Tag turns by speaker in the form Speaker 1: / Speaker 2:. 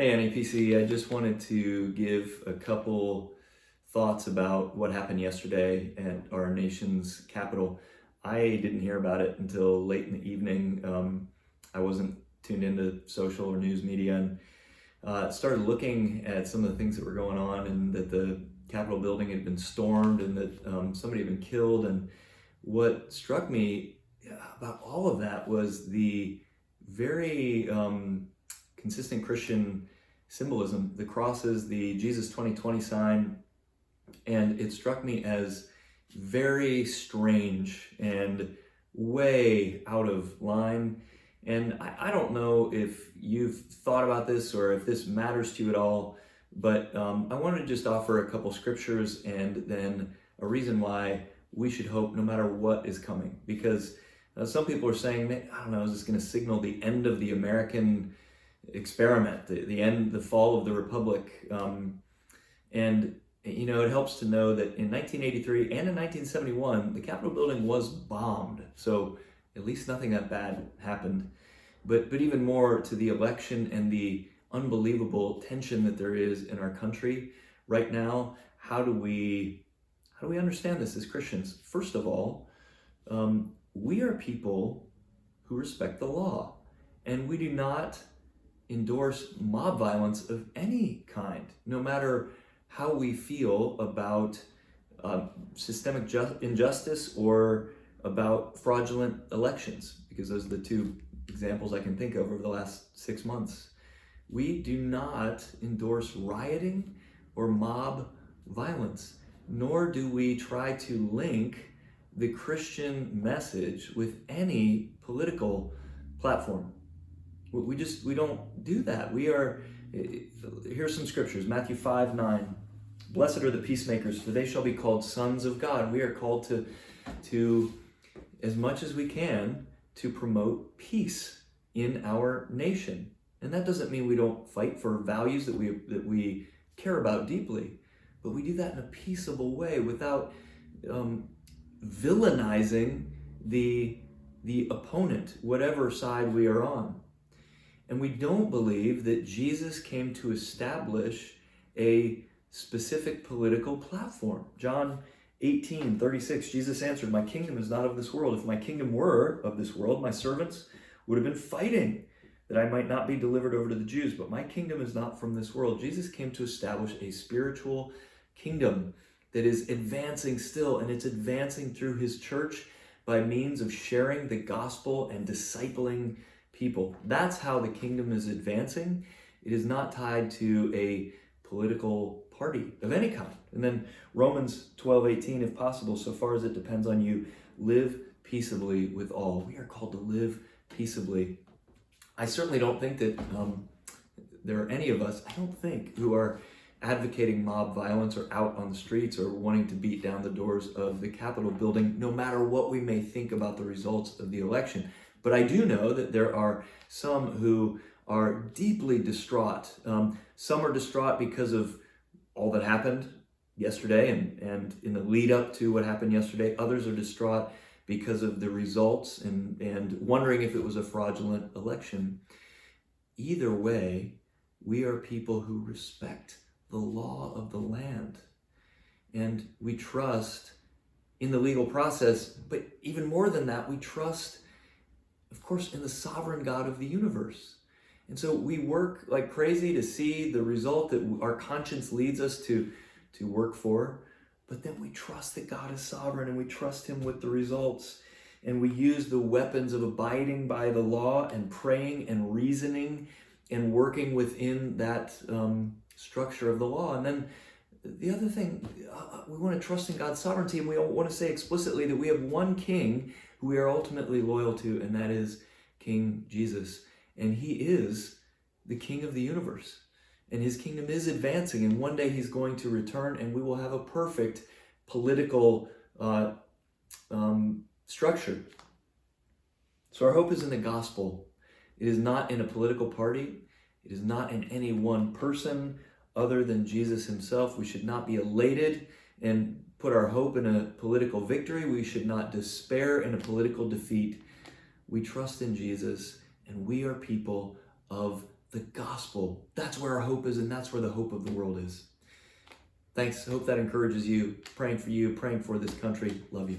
Speaker 1: Hey, NAPC, I just wanted to give a couple thoughts about what happened yesterday at our nation's capital. I didn't hear about it until late in the evening. I wasn't tuned into social or news media, and started looking at some of the things that were going on, and that the Capitol building had been stormed, and that somebody had been killed. And what struck me about all of that was the very consistent Christian symbolism, the crosses, the Jesus 2020 sign. And it struck me as very strange and way out of line. And I don't know if you've thought about this or if this matters to you at all, but I wanted to just offer a couple scriptures and then a reason why we should hope no matter what is coming. Because some people are saying, I don't know, is this going to signal the end of the American experiment, the end, the fall of the Republic? And you know, it helps to know that in 1983 and in 1971, the Capitol building was bombed. So at least nothing that bad happened. But even more to the election and the unbelievable tension that there is in our country right now, how do we understand this as Christians? First of all, we are people who respect the law, and we do not endorse mob violence of any kind, no matter how we feel about systemic injustice or about fraudulent elections, because those are the two examples I can think of over the last 6 months. We do not endorse rioting or mob violence, nor do we try to link the Christian message with any political platform. We don't do that. Here's some scriptures. Matthew 5:9. Blessed are the peacemakers, for they shall be called sons of God. We are called to as much as we can, to promote peace in our nation. And that doesn't mean we don't fight for values that we care about deeply, but we do that in a peaceable way without villainizing the opponent, whatever side we are on. And we don't believe that Jesus came to establish a specific political platform. John 18:36, Jesus answered, "My kingdom is not of this world. If my kingdom were of this world, my servants would have been fighting that I might not be delivered over to the Jews. But my kingdom is not from this world." Jesus came to establish a spiritual kingdom that is advancing still, and it's advancing through his church by means of sharing the gospel and discipling people. That's how the kingdom is advancing. It is not tied to a political party of any kind. And then Romans 12:18, if possible, so far as it depends on you, live peaceably with all. We are called to live peaceably. I certainly don't think that there are any of us, I don't think, who are advocating mob violence or out on the streets or wanting to beat down the doors of the Capitol building, no matter what we may think about the results of the election. But I do know that there are some who are deeply distraught. Some are distraught because of all that happened yesterday and in the lead up to what happened yesterday. Others are distraught because of the results and wondering if it was a fraudulent election. Either way, we are people who respect the law of the land. And we trust in the legal process, but even more than that, we trust, of course, in the sovereign God of the universe. And so we work like crazy to see the result that our conscience leads us to work for, but then we trust that God is sovereign and we trust him with the results. And we use the weapons of abiding by the law and praying and reasoning and working within that structure of the law. And then the other thing, we want to trust in God's sovereignty, and we want to say explicitly that we have one king who we are ultimately loyal to, and that is King Jesus. And he is the king of the universe. And his kingdom is advancing, and one day he's going to return, and we will have a perfect political structure. So our hope is in the gospel. It is not in a political party. It is not in any one person other than Jesus himself. We should not be elated and put our hope in a political victory. We should not despair in a political defeat. We trust in Jesus, and we are people of the gospel. That's where our hope is, and that's where the hope of the world is. Thanks. I hope that encourages you. Praying for you, praying for this country. Love you.